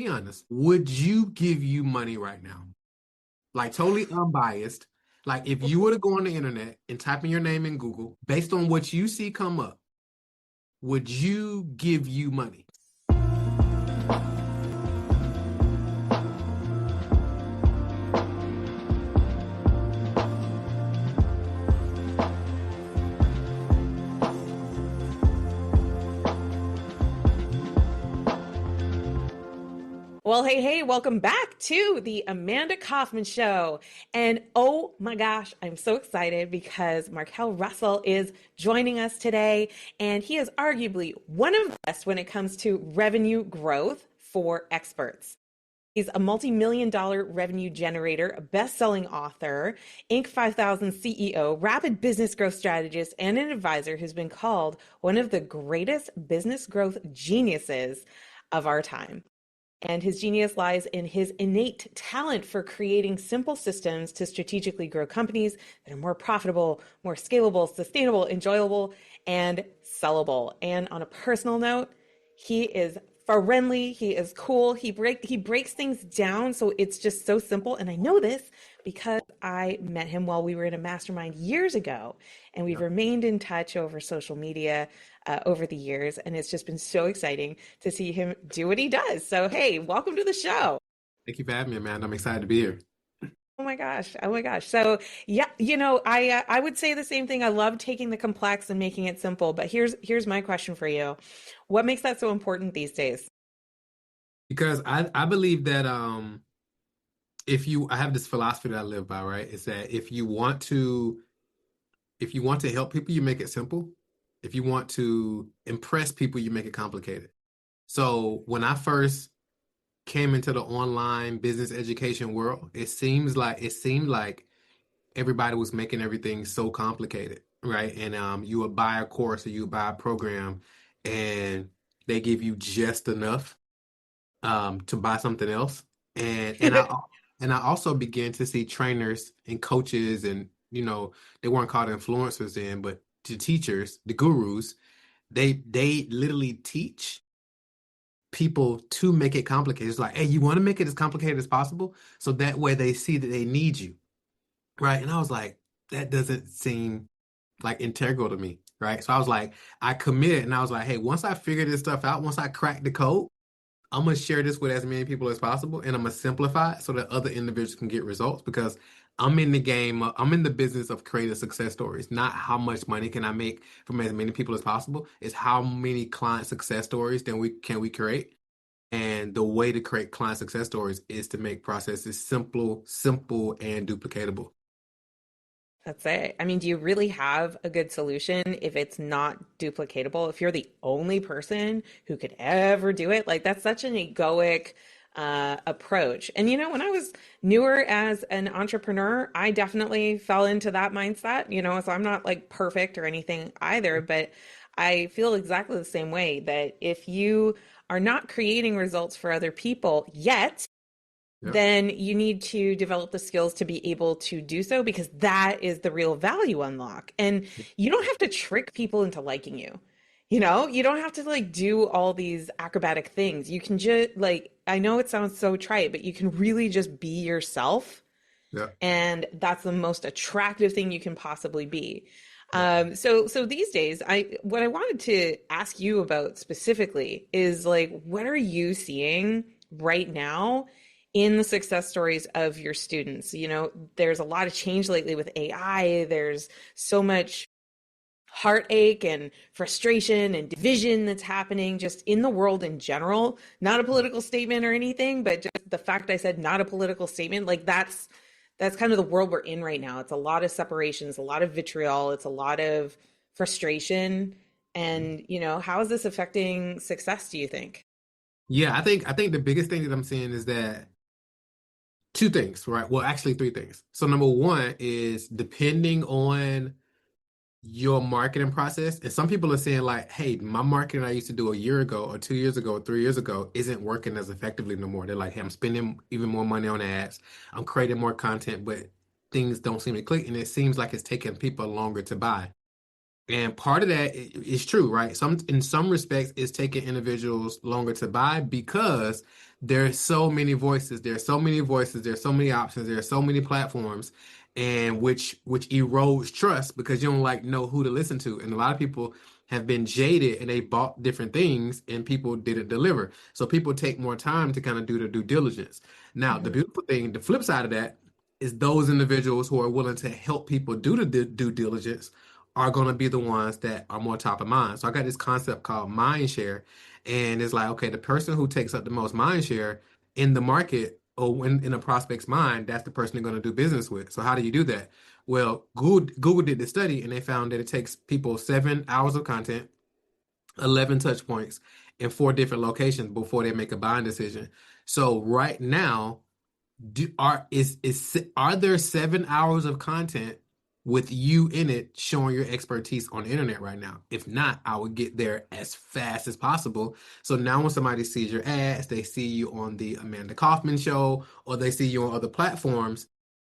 be honest, would you give you money right now? Like totally unbiased. Like if you were to go on the internet and type in your name in Google, based on what you see come up, would you give you money? Well, hey, welcome back to the Amanda Kaufman Show. And oh my gosh, I'm so excited because Marquel Russell is joining us today. And he is arguably one of the best when it comes to revenue growth for experts. He's a multi-million dollar revenue generator, a best-selling author, Inc. 5000 CEO, rapid business growth strategist, and an advisor who's been called one of the greatest business growth geniuses of our time. And his genius lies in his innate talent for creating simple systems to strategically grow companies that are more profitable, more scalable, sustainable, enjoyable, and sellable. And on a personal note, he is friendly, he is cool, he breaks things down so it's just so simple. And I know this because I met him while we were in a mastermind years ago, and we've Yeah. remained in touch over social media over the years, and it's just been so exciting to see him do what he does. So hey, welcome to the show. Thank you for having me, Amanda. I'm excited to be here. Oh my gosh. Oh my gosh. So, yeah, I would say the same thing. I love taking the complex and making it simple, but here's my question for you. What makes that so important these days? Because I believe that if you I have this philosophy that I live by, right? It's that if you want to help people, you make it simple. If you want to impress people, you make it complicated. So when I first came into the online business education world, it seemed like everybody was making everything so complicated, right? And you would buy a course or you would buy a program, and they give you just enough to buy something else. And I also began to see trainers and coaches, and they weren't called influencers then, but the teachers, the gurus, they literally teach people to make it complicated. It's like, hey, you want to make it as complicated as possible, so that way they see that they need you, right? And I was like, that doesn't seem like integral to me, right? So I was like, I committed, and I was like, hey, once I figure this stuff out, once I crack the code, I'm gonna share this with as many people as possible, and I'm gonna simplify it so that other individuals can get results. Because I'm in the game, I'm in the business of creating success stories, not how much money can I make from as many people as possible. It's how many client success stories then we create. And the way to create client success stories is to make processes simple, and duplicatable. That's it. I mean, do you really have a good solution if it's not duplicatable? If you're the only person who could ever do it, like that's such an egoic approach. And when I was newer as an entrepreneur, I definitely fell into that mindset, so I'm not like perfect or anything either, but I feel exactly the same way that if you are not creating results for other people yet, Yeah. then you need to develop the skills to be able to do so because that is the real value unlock. And you don't have to trick people into liking you. You don't have to like do all these acrobatic things. You can just like, I know it sounds so trite, but you can really just be yourself. Yeah. And that's the most attractive thing you can possibly be. Yeah. So these days, what I wanted to ask you about specifically is like, what are you seeing right now in the success stories of your students? There's a lot of change lately with AI. There's so much heartache and frustration and division that's happening just in the world in general. Not a political statement or anything, but just the fact I said not a political statement, like that's kind of the world we're in right now. It's a lot of separations, a lot of vitriol, it's a lot of frustration. And, how is this affecting success, do you think? Yeah, I think the biggest thing that I'm seeing is that two things, right? Well, actually three things. So number one is depending on your marketing process. And some people are saying like, hey, my marketing I used to do a year ago or 2 years ago or 3 years ago isn't working as effectively no more. They're like, hey, I'm spending even more money on ads. I'm creating more content, but things don't seem to click. And it seems like it's taking people longer to buy. And part of that is true, right? In some respects, it's taking individuals longer to buy because There's so many voices, there's so many voices, there's so many options, there's so many platforms, and which erodes trust because you don't like know who to listen to. And a lot of people have been jaded and they bought different things and people didn't deliver. So people take more time to kind of do the due diligence. Now, the Mhm. beautiful thing, the flip side of that is those individuals who are willing to help people do the due diligence are going to be the ones that are more top of mind. So I got this concept called mind share, and it's like, okay, the person who takes up the most mind share in the market or in a prospect's mind, that's the person they're going to do business with. So how do you do that? Well, Google did the study and they found that it takes people 7 hours of content, 11 touch points, in four different locations before they make a buying decision. So right now, are there 7 hours of content with you in it showing your expertise on the internet right now? If not, I would get there as fast as possible. So now when somebody sees your ads, they see you on the Amanda Kaufman show, or they see you on other platforms,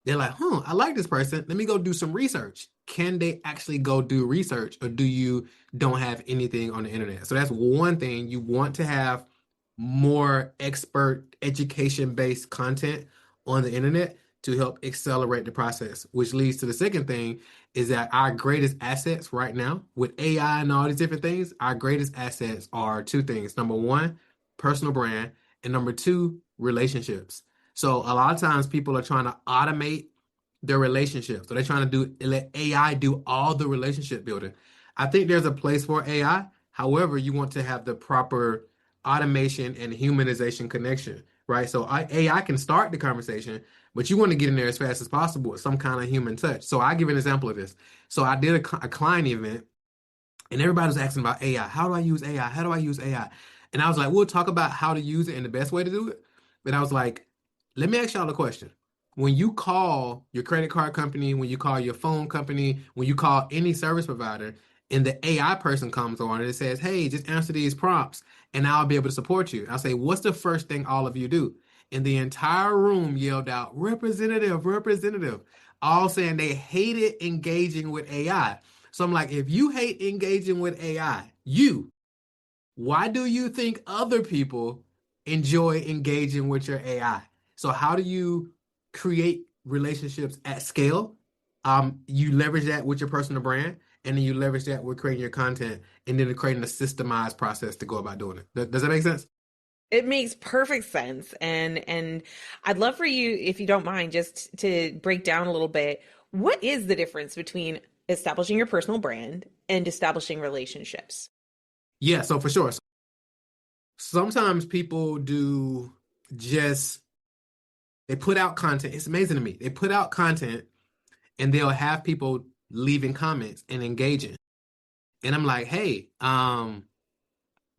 they're like, I like this person. Let me go do some research. Can they actually go do research, or do you don't have anything on the internet? So that's one thing. You want to have more expert education based content on the internet to help accelerate the process, which leads to the second thing is that our greatest assets right now with AI and all these different things, our greatest assets are two things. Number one, personal brand, and number two, relationships. So a lot of times people are trying to automate their relationships. So they're trying to let AI do all the relationship building. I think there's a place for AI. However, you want to have the proper automation and humanization connection, right? So AI can start the conversation, but you want to get in there as fast as possible with some kind of human touch. So I give an example of this. So I did a client event and everybody was asking about AI. How do I use AI? How do I use AI? And I was like, we'll talk about how to use it and the best way to do it. But I was like, let me ask y'all a question. When you call your credit card company, when you call your phone company, when you call any service provider, and the AI person comes on and it says, hey, just answer these prompts and I'll be able to support you. I'll say, what's the first thing all of you do? And the entire room yelled out, representative, representative, all saying they hated engaging with AI. So I'm like, if you hate engaging with AI, why do you think other people enjoy engaging with your AI? So how do you create relationships at scale? You leverage that with your personal brand, and then you leverage that with creating your content, and then creating a systemized process to go about doing it. Does that make sense? It makes perfect sense. And I'd love for you, if you don't mind, just to break down a little bit. What is the difference between establishing your personal brand and establishing relationships? Yeah, so for sure. Sometimes people do just they put out content. It's amazing to me. They put out content and they'll have people leaving comments and engaging. And I'm like, hey,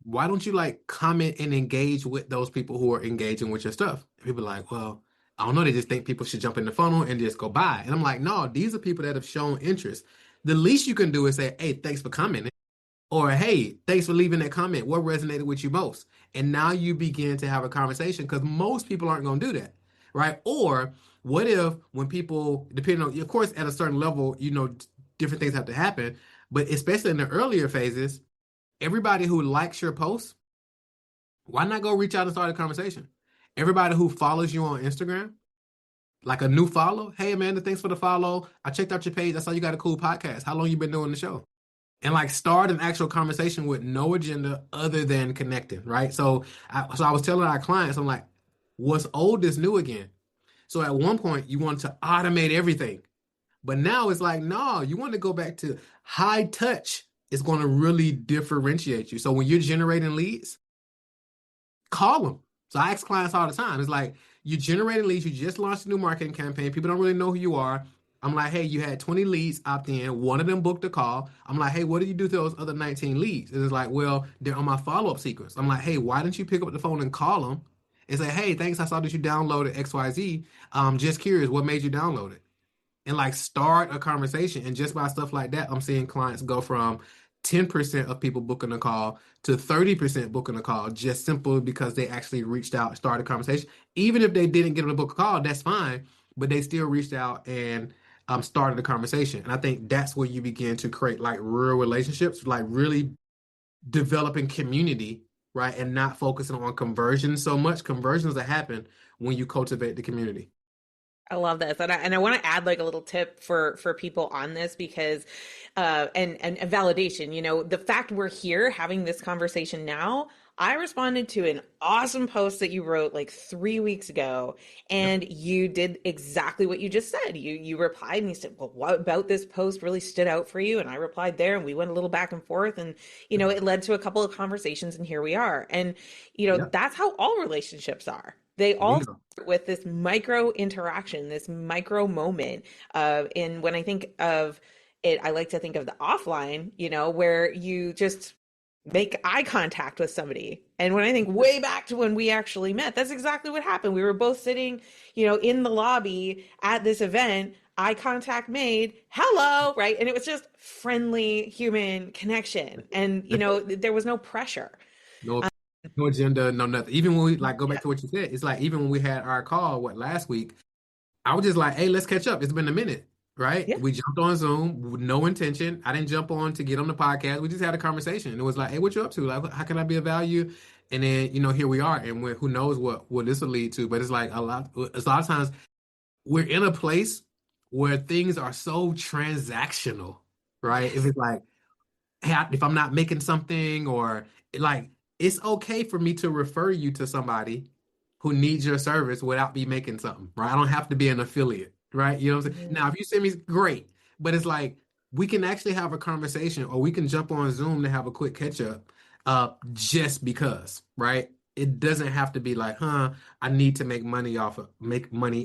why don't you like comment and engage with those people who are engaging with your stuff? And people are like, well, I don't know. They just think people should jump in the funnel and just go buy. And I'm like, no, these are people that have shown interest. The least you can do is say, hey, thanks for commenting. Or, hey, thanks for leaving that comment. What resonated with you most? And now you begin to have a conversation because most people aren't going to do that, right? Or what if when people, depending on, of course, at a certain level, different things have to happen. But especially in the earlier phases, everybody who likes your post, why not go reach out and start a conversation? Everybody who follows you on Instagram, like a new follow, hey, Amanda, thanks for the follow. I checked out your page. I saw you got a cool podcast. How long you been doing the show? And like start an actual conversation with no agenda other than connecting, right? So I was telling our clients, I'm like, what's old is new again. So at one point you want to automate everything, but now it's like, no, you want to go back to high touch. It's going to really differentiate you. So when you're generating leads, call them. So I ask clients all the time. It's like you generating leads. You just launched a new marketing campaign. People don't really know who you are. I'm like, hey, you had 20 leads opt in. One of them booked a call. I'm like, hey, what did you do to those other 19 leads? And it's like, well, they're on my follow up sequence. I'm like, hey, why didn't you pick up the phone and call them and say, hey, thanks. I saw that you downloaded XYZ. Just curious, what made you download it? And like start a conversation. And just by stuff like that, I'm seeing clients go from 10% of people booking a call to 30% booking a call just simply because they actually reached out, started a conversation. Even if they didn't get them to book a call, that's fine. But they still reached out and started a conversation. And I think that's where you begin to create like real relationships, like really developing community, right? And not focusing on conversions so much. Conversions that happen when you cultivate the community. I love this. And I want to add like a little tip for people on this because and validation, the fact we're here having this conversation now, I responded to an awesome post that you wrote like 3 weeks ago, Yep. and you did exactly what you just said. You replied and you said, "Well, what about this post really stood out for you?" And I replied there, and we went a little back and forth, and it led to a couple of conversations, and here we are. And Yep. that's how all relationships are. They all Bingo. with this micro interaction, this micro moment. And when I think of it, I like to think of the offline, where you just make eye contact with somebody. And when I think way back to when we actually met, that's exactly what happened. We were both sitting, in the lobby at this event, eye contact made, hello, right? And it was just friendly human connection. And, there was no pressure. No, no agenda, no nothing. Even when we like go back Yeah. to what you said, it's like even when we had our call, what last week, I was just like, hey, let's catch up. It's been a minute, right? Yeah. We jumped on Zoom with no intention. I didn't jump on to get on the podcast. We just had a conversation. And it was like, hey, what you up to? Like, how can I be of value? And then, here we are. And who knows what this will lead to. But it's like a lot of times we're in a place where things are so transactional, right? If Yes. it's like, hey, if I'm not making something or like it's okay for me to refer you to somebody who needs your service without me making something, right? I don't have to be an affiliate, right? You know what I'm saying? Mhm. Now, if you send me, great. But it's like we can actually have a conversation or we can jump on Zoom to have a quick catch up just because, right? It doesn't have to be like, I need to make money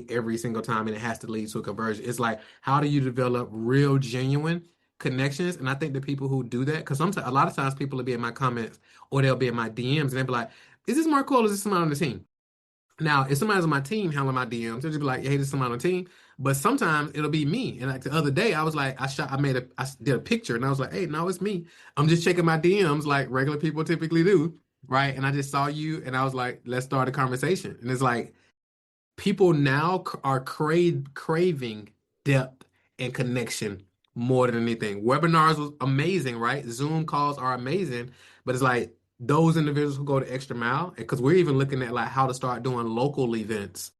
every single time and it has to lead to a conversion. It's like, how do you develop real, genuine connections? And I think the people who do that, because sometimes a lot of times people will be in my comments or they'll be in my DMs and they'll be like, is this Marco or is this somebody on the team? Now, if somebody's on my team handling my DMs, they'll just be like, hey, this is somebody on the team. But sometimes it'll be me. And like the other day, I was like, I did a picture and I was like, hey, no, it's me. I'm just checking my DMs like regular people typically do. Right. And I just saw you and I was like, let's start a conversation. And it's like, people now are craving depth and connection more than anything. Webinars was amazing, right? Zoom calls are amazing, but it's like those individuals who go the extra mile, because we're even looking at like how to start doing local events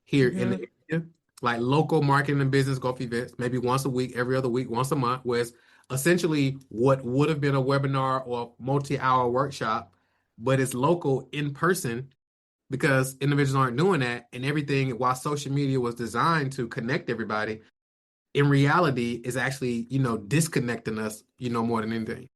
here in Mhm. the area, like local marketing and business golf events, maybe once a week, every other week, once a month, where it's essentially what would have been a webinar or multi-hour workshop, but it's local in person because individuals aren't doing that. And everything, while social media was designed to connect everybody, in reality is actually, disconnecting us, more than anything.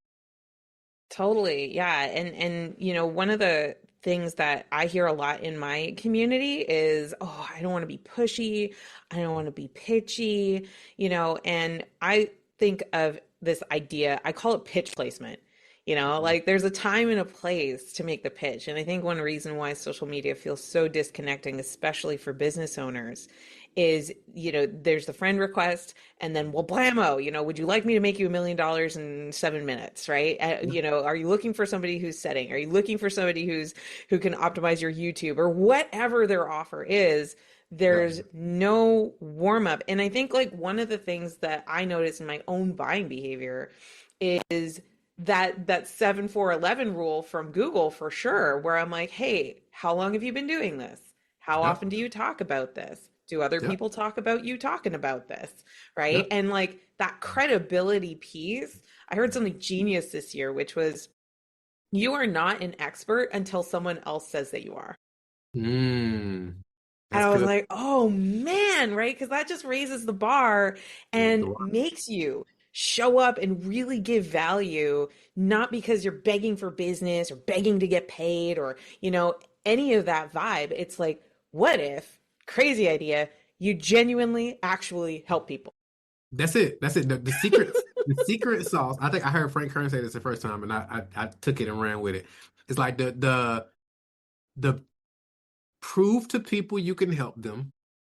Totally. Yeah. And one of the things that I hear a lot in my community is, "Oh, I don't want to be pushy. I don't want to be pitchy," and I think of this idea, I call it pitch placement. Like there's a time and a place to make the pitch. And I think one reason why social media feels so disconnecting, especially for business owners, is, there's the friend request and then, well, blammo, would you like me to make you $1 million in 7 minutes, right? Are you looking for somebody who's setting? Are you looking for somebody who can optimize your YouTube or whatever their offer is? Yep. There's no warm up. And I think like one of the things that I notice in my own buying behavior is that 7-4-11 rule from Google for sure, where I'm like, hey, how long have you been doing this? How Yep. often do you talk about this? Do other Yep. people talk about you talking about this? Right. Yep. And like that credibility piece, I heard something genius this year, which was you are not an expert until someone else says that you are. And That's I was good. like, oh man, right? Because that just raises the bar and makes you show up and really give value, not because you're begging for business or begging to get paid or, any of that vibe. It's like, what if, crazy idea, you genuinely actually help people? That's it. That's it. The secret sauce. I think I heard Frank Kern say this the first time, and I took it and ran with it. It's like the prove to people you can help them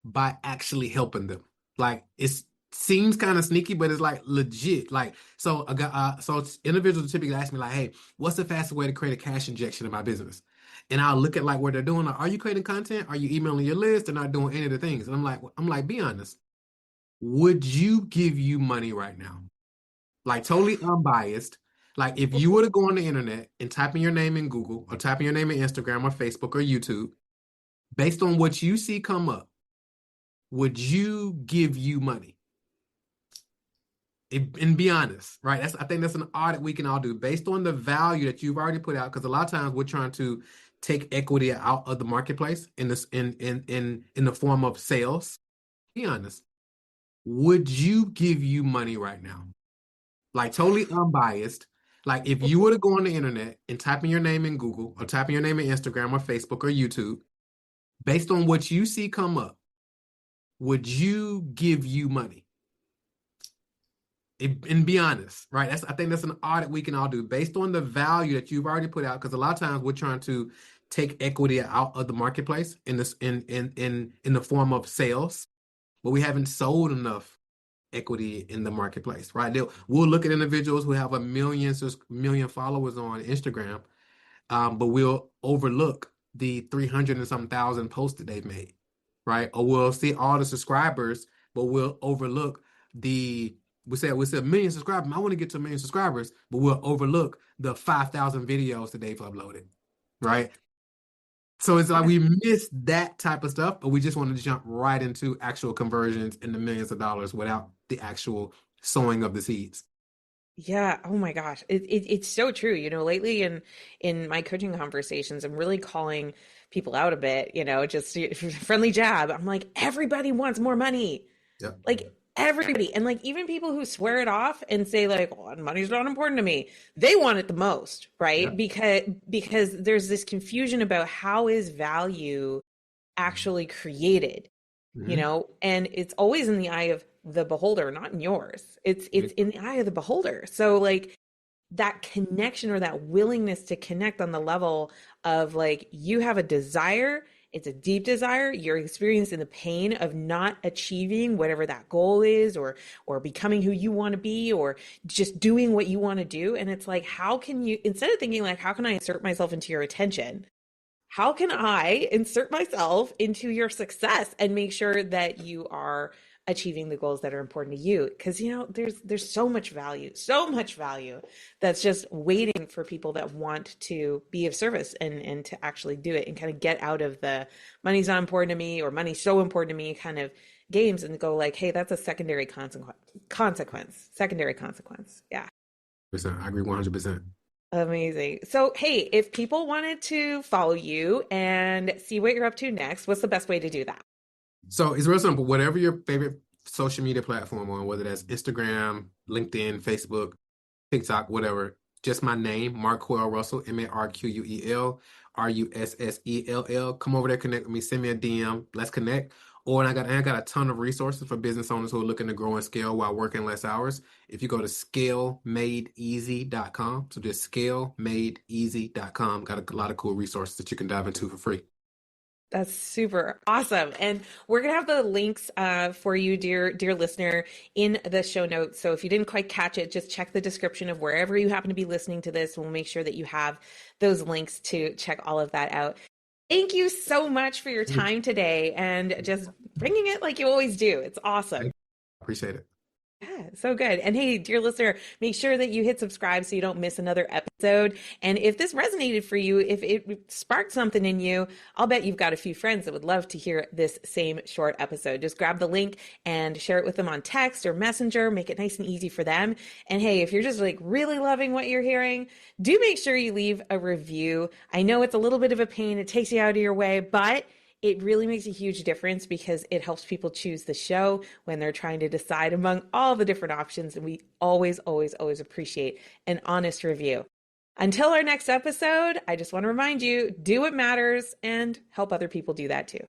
by actually helping them. Like it seems kind of sneaky, but it's like legit. Like so, a guy, individuals typically ask me like, "Hey, what's the fastest way to create a cash injection in my business?" And I'll look at like what they're doing. Like, are you creating content? Are you emailing your list? They're not doing any of the things. And I'm like, be honest. Would you give you money right now? Like totally unbiased. Like if you were to go on the internet and type in your name in Google or type in your name in Instagram or Facebook or YouTube, based on what you see come up, would you give you money? And be honest, right? I think that's an audit we can all do based on the value that you've already put out. Because a lot of times we're trying to take equity out of the marketplace in the form of sales. Be honest. Would you give you money right now? Like totally unbiased. Like if you were to go on the internet and type in your name in Google or type in your name in Instagram or Facebook or YouTube, based on what you see come up, would you give you money? And be honest, right? I think that's an audit we can all do based on the value that you've already put out. Because a lot of times we're trying to take equity out of the marketplace in the form of sales, but we haven't sold enough equity in the marketplace, right? We'll look at individuals who have a million followers on Instagram, but we'll overlook the 300 and some thousand posts that they've made, right? Or we'll see all the subscribers, but we'll overlook the we say a million subscribers. I want to get to a million subscribers, but we'll overlook the 5,000 videos that they've uploaded, right? So it's like we miss that type of stuff, but we just want to jump right into actual conversions in the millions of dollars without the actual sowing of the seeds. Yeah. Oh my gosh. It's so true. Lately in my coaching conversations, I'm really calling people out a bit, just friendly jab. I'm like, everybody wants more money. Yep. Like everybody. And like even people who swear it off and say like, well, money's not important to me. They want it the most, right? Yep. Because there's this confusion about how is value actually created, Mm-hmm. and it's always in the eye of the beholder, not in yours. It's in the eye of the beholder. So like that connection or that willingness to connect on the level of like you have a desire, it's a deep desire, you're experiencing the pain of not achieving whatever that goal is or becoming who you want to be or just doing what you want to do. And it's like, how can you, instead of thinking like, how can I insert myself into your attention? How can I insert myself into your success and make sure that you are achieving the goals that are important to you? Because there's so much value that's just waiting for people that want to be of service and to actually do it and kind of get out of the money's not important to me or money's so important to me kind of games and go like, hey, that's a secondary secondary consequence. Yeah. I agree 100%. Amazing. So, hey, if people wanted to follow you and see what you're up to next, what's the best way to do that? So it's real simple. Whatever your favorite social media platform on, whether that's Instagram, LinkedIn, Facebook, TikTok, whatever, just my name, Marquel Russell, Marquel Russell. Come over there, connect with me, send me a DM, let's connect. Or and I got a ton of resources for business owners who are looking to grow and scale while working less hours. If you go to scalemadeeasy.com, so just scalemadeeasy.com, got a lot of cool resources that you can dive into for free. That's super awesome. And we're going to have the links for you, dear listener, in the show notes. So if you didn't quite catch it, just check the description of wherever you happen to be listening to this. We'll make sure that you have those links to check all of that out. Thank you so much for your time today and just bringing it like you always do. It's awesome. Appreciate it. Yeah, so good. And hey, dear listener, make sure that you hit subscribe so you don't miss another episode. And if this resonated for you, if it sparked something in you, I'll bet you've got a few friends that would love to hear this same short episode. Just grab the link and share it with them on text or messenger, make it nice and easy for them. And hey, if you're just like really loving what you're hearing, do make sure you leave a review. I know it's a little bit of a pain. It takes you out of your way, but it really makes a huge difference because it helps people choose the show when they're trying to decide among all the different options. And we always, always, always appreciate an honest review. Until our next episode, I just want to remind you, do what matters and help other people do that too.